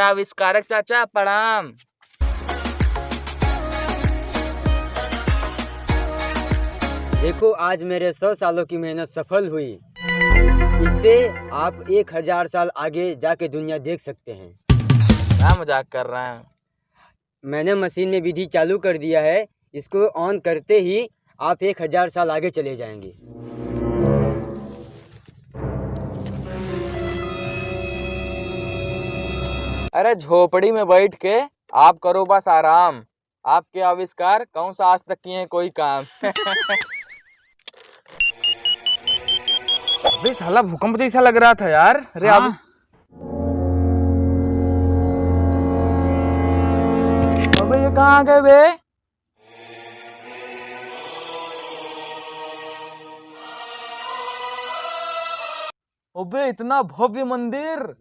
अरे आविष्कारक चाचा प्रणाम। देखो आज मेरे 100 सालों की मेहनत सफल हुई। इससे आप 1000 साल आगे जाके दुनिया देख सकते हैं। क्या मजाक कर रहे हैं? मैंने मशीन में विधि चालू कर दिया है। इसको ऑन करते ही आप 1000 साल आगे चले जाएंगे। अरे झोपड़ी में बैठ के आप करो बस आराम। आपके आविष्कार कौन सा आज तक किए हैं कोई काम। अबे साला भूकंप जैसा लग रहा था यार। अरे हाँ। अबे ये कहाँ आ गए बे? अबे इतना भव्य मंदिर।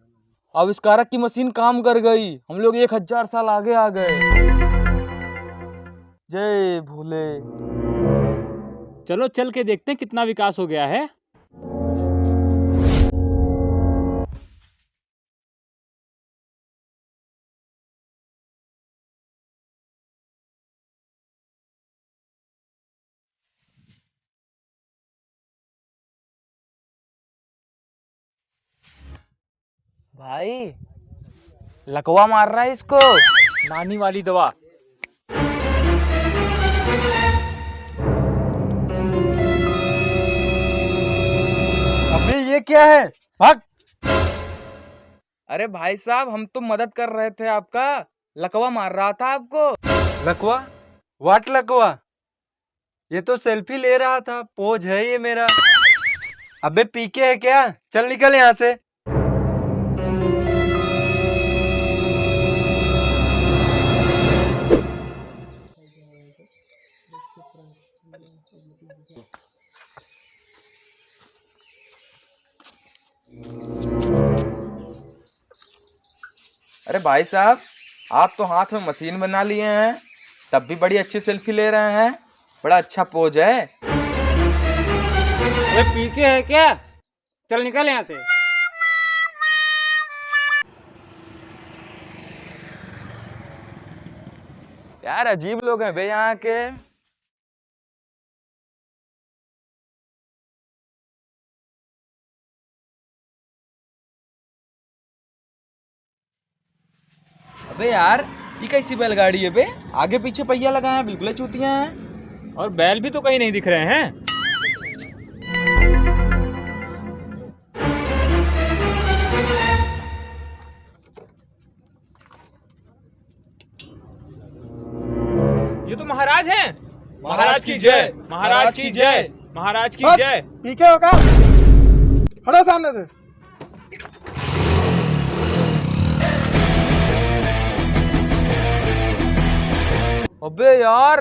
आविष्कारक की मशीन काम कर गई। हम लोग 1000 साल आगे आ गए। जय भोले। चलो चल के देखते हैं कितना विकास हो गया है। भाई लकवा मार रहा है इसको। नानी वाली दवा। अबे ये क्या है? भाग। अरे भाई साहब हम तो मदद कर रहे थे आपका। लकवा मार रहा था आपको। लकवा? वाट लकवा? ये तो सेल्फी ले रहा था। पोज है ये मेरा। अबे पीके है क्या? चल निकल यहाँ से। अरे भाई साहब आप तो हाथ में मशीन बना लिए हैं, तब भी बड़ी अच्छी सेल्फी ले रहे हैं। बड़ा अच्छा पोज है। अरे पीके है क्या? चल निकल यहाँ से। यार अजीब लोग हैं बे यहाँ के। अबे यार ये कैसी बैलगाड़ी है बे? आगे पीछे पहिया लगाए हैं, बिल्कुल चूतियां हैं। और बैल भी तो कहीं नहीं दिख रहे हैं। ये तो महाराज हैं। महाराज की जय, महाराज की जय, महाराज की जय। पीके हो क्या? हटो सामने से। अबे यार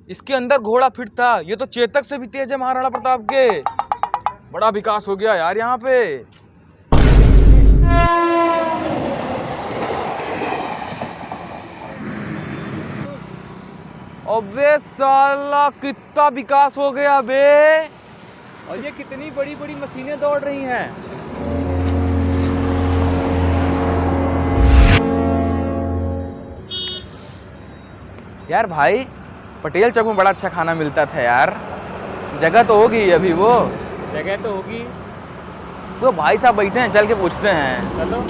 इसके अंदर घोड़ा फिट था। ये तो चेतक से भी तेज है महाराणा प्रताप के। बड़ा विकास हो गया यार यहाँ पे। अबे साला कितना विकास हो गया बे। और ये कितनी बड़ी बड़ी मशीनें दौड़ रही हैं। यार भाई पटेल चौक में बड़ा अच्छा खाना मिलता था यार। जगह तो होगी अभी वो। जगह तो होगी। तो भाई साहब बैठे हैं, चल के पूछते हैं। चलो।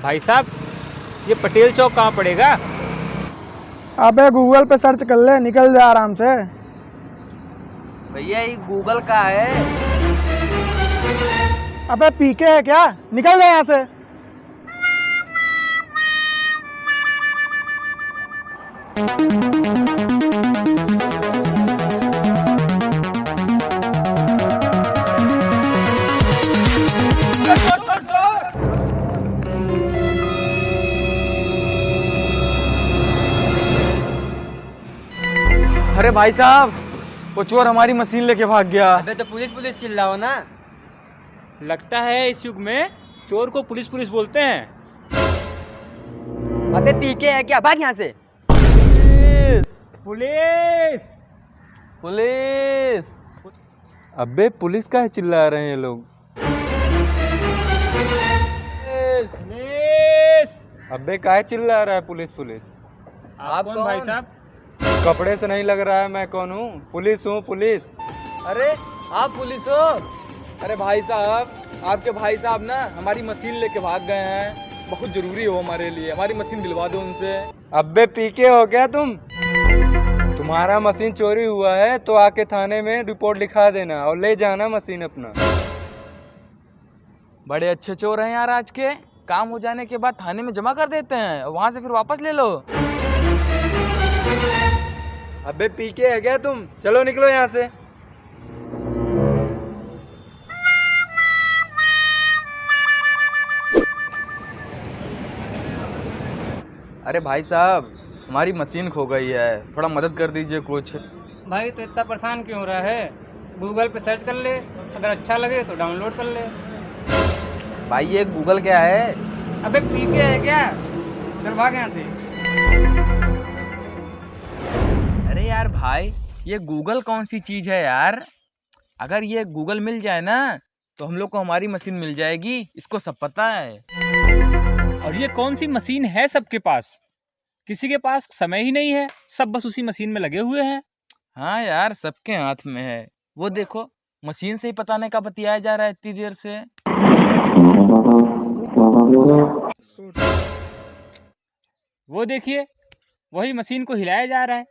भाई साहब ये पटेल चौक कहाँ पड़ेगा? अबे गूगल पे सर्च कर ले, निकल जा आराम से। भैया ये गूगल का है। अबे पीके है क्या? निकल जा यहाँ से। अरे भाई साहब वो चोर हमारी मशीन लेके भाग गया। अबे तो पुलिस चिल्लाओ ना। लगता है इस युग में चोर को पुलिस पुलिस बोलते हैं। अबे पीके है क्या? भाग यहाँ से। पुलिस। पुलिस। अबे पुलिस का है चिल्ला रहे हैं लोग? अबे काहे चिल्ला रहा है पुलिस पुलिस? आप कौन भाई साहब? कपड़े से नहीं लग रहा है मैं कौन हूँ? पुलिस हूँ पुलिस। अरे आप पुलिस हो? अरे भाई साहब, आपके भाई साहब ना हमारी मशीन लेके भाग गए हैं, बहुत जरूरी हो हमारे लिए, हमारी मशीन दिलवा दो उनसे। अबे पीके हो क्या तुम? तुम्हारा मशीन चोरी हुआ है तो आके थाने में रिपोर्ट लिखा देना और ले जाना मशीन अपना। बड़े अच्छे चोर हैं यार, आज के काम हो जाने के बाद थाने में जमा कर देते हैं और वहां से फिर वापस ले लो। अबे पीके है क्या तुम? चलो निकलो यहाँ से। अरे भाई साहब, हमारी मशीन खो गई है, थोड़ा मदद कर दीजिए कुछ। भाई तो इतना परेशान क्यों हो रहा है? गूगल पे सर्च कर ले, अगर अच्छा लगे तो डाउनलोड कर ले। भाई ये गूगल क्या है? अबे पीके है क्या? चल भाग यहाँ से। अरे यार भाई, ये गूगल कौन सी चीज है यार? अगर ये गूगल मिल जाए ना तो हम लोग को हमारी मशीन मिल जाएगी, इसको सब पता है। और ये कौन सी मशीन है सबके पास? किसी के पास समय ही नहीं है, सब बस उसी मशीन में लगे हुए हैं। हाँ यार, सबके हाथ में है। वो देखो, मशीन से ही बताने का बतियाया जा रहा है इतनी देर से। वो देखिए, वही मशीन को हिलाया जा रहा है।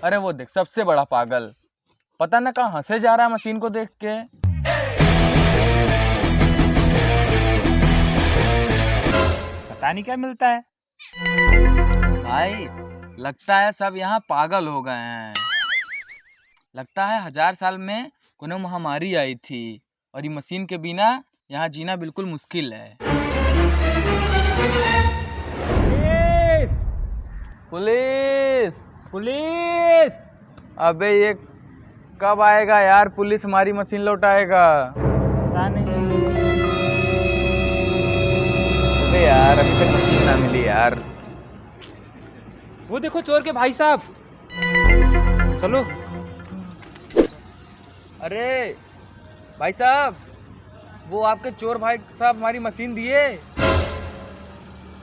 अरे वो देख, सबसे बड़ा पागल, पता ना कहाँ हंसे जा रहा है मशीन को देख के। पता नहीं क्या मिलता है। भाई लगता है सब यहाँ पागल हो गए हैं। लगता है 1000 साल में कोनो महामारी आई थी और ये मशीन के बिना यहाँ जीना बिल्कुल मुश्किल है। पुलिस! पुलिस! अबे ये कब आएगा यार पुलिस, हमारी मशीन लौटाएगा? पता नहीं। अबे यार, अभी तक मशीन ना मिली यार। वो देखो चोर के भाई साहब, चलो। अरे भाई साहब, वो आपके चोर भाई साहब हमारी मशीन दिए।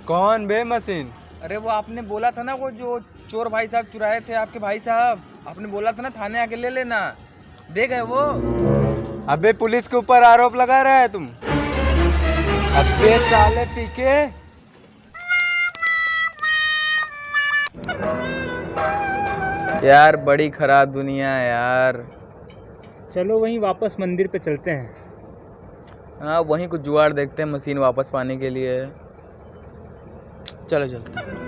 कौन बे मशीन? अरे वो आपने बोला था ना, वो जो चोर भाई साहब चुराए थे आपके भाई साहब, आपने बोला था ना थाने आके ले लेना, दे गए वो। अबे पुलिस के ऊपर आरोप लगा रहा है तुम? अबे साले पीके! यार बड़ी खराब दुनिया है यार। चलो वहीं वापस मंदिर पे चलते हैं। हाँ, वहीं कुछ जुगाड़ देखते हैं मशीन वापस पाने के लिए। चलो चलते हैं।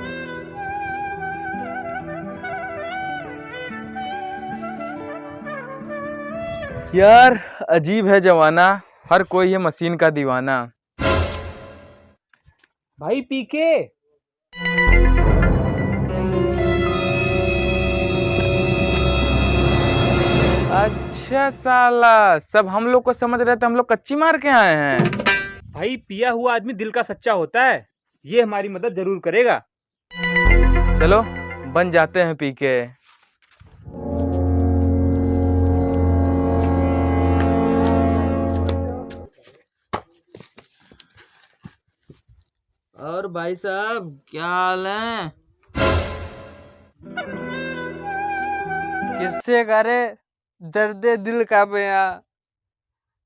यार अजीब है जमाना, हर कोई है मशीन का दीवाना। भाई पीके! अच्छा साला, सब हम लोग को समझ रहे थे हम लोग कच्ची मार के आए हैं। भाई पिया हुआ आदमी दिल का सच्चा होता है, ये हमारी मदद जरूर करेगा। चलो बन जाते हैं पीके। और भाई साहब क्या हाल है? किससे करे दर्द दिल का बयां।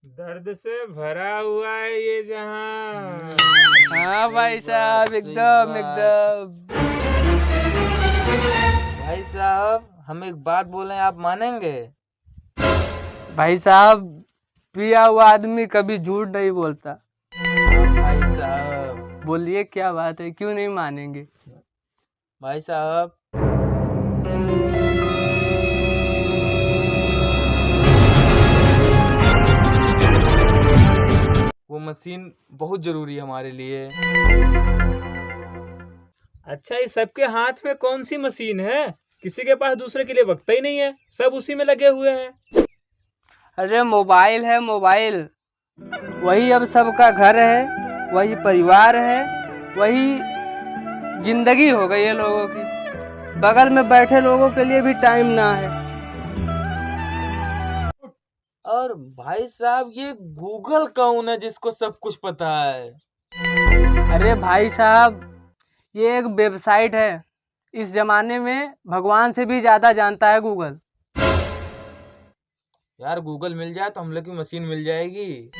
दर्द से भरा हुआ है ये जहां। हाँ भाई साहब, एकदम एकदम। भाई साहब हम एक बात बोलें, आप मानेंगे? भाई साहब, पिया हुआ आदमी कभी झूठ नहीं बोलता। भाई साहब, बोलिए क्या बात है, क्यों नहीं मानेंगे? भाई साहब वो मशीन बहुत जरूरी है हमारे लिए। अच्छा, इस सबके हाथ में कौन सी मशीन है? किसी के पास दूसरे के लिए वक्त ही नहीं है, सब उसी में लगे हुए हैं। अरे मोबाइल है मोबाइल, वही अब सबका घर है, वही परिवार है, वही जिंदगी हो गई है लोगों की। बगल में बैठे लोगों के लिए भी टाइम ना है। और भाई साहब ये गूगल कौन है जिसको सब कुछ पता है? अरे भाई साहब, ये एक वेबसाइट है। इस जमाने में भगवान से भी ज्यादा जानता है गूगल। यार गूगल मिल जाए तो हम लोग की मशीन मिल जाएगी।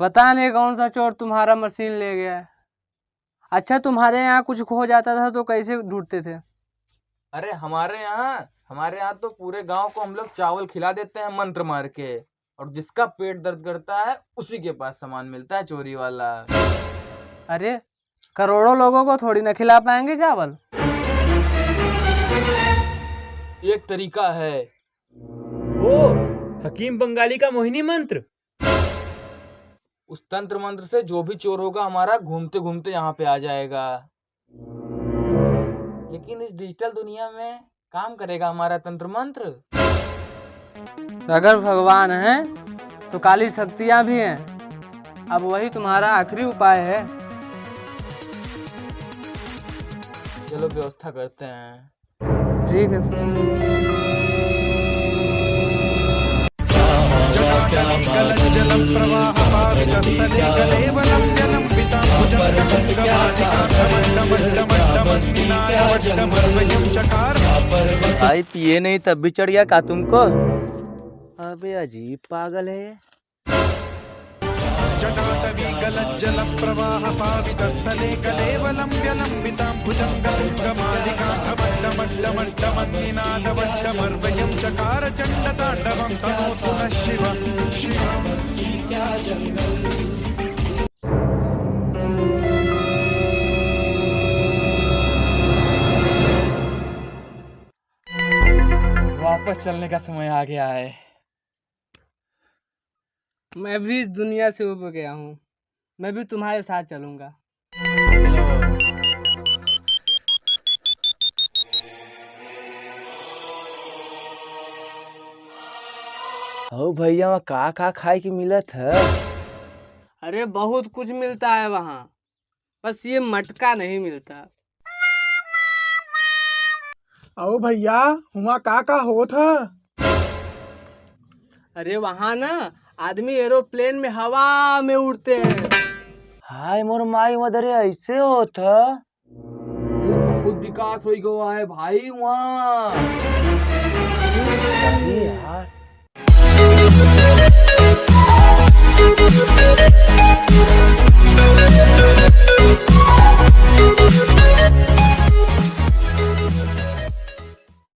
पता नहीं कौन सा चोर तुम्हारा मशीन ले गया है। अच्छा, तुम्हारे यहाँ कुछ खो जाता था तो कैसे ढूंढते थे? अरे हमारे यहाँ तो पूरे गांव को हम लोग चावल खिला देते हैं मंत्र मार के, और जिसका पेट दर्द करता है उसी के पास सामान मिलता है चोरी वाला। अरे करोड़ों लोगों को थोड़ी ना खिला पाएंगे चावल। एक तरीका है। वो हकीम बंगाली का मोहिनी मंत्र। उस तंत्र मंत्र से जो भी चोर होगा हमारा घूमते घूमते यहाँ पे आ जाएगा। लेकिन इस डिजिटल दुनिया में काम करेगा हमारा तंत्र मंत्र? अगर भगवान है तो काली शक्तियाँ भी हैं। अब वही तुम्हारा आखिरी उपाय है। चलो व्यवस्था करते हैं। ठीक है। भाई पिए नहीं तब भी चढ़ गया का तुमको? अबे अजीब पागल है ये। वापस चलने का समय आ गया है। मैं भी इस दुनिया से उब गया हूँ। मैं भी तुम्हारे साथ चलूंगा। ओ भैया वहाँ का खाए की मिलत है? अरे बहुत कुछ मिलता है वहाँ, बस ये मटका नहीं मिलता। आओ भैया, हुआ का हो था? अरे वहाँ ना आदमी एरोप्लेन में हवा में उड़ते हैं। हाय मोर माई मदरे ऐसे होता? बहुत विकास हो गया है भाई वहाँ।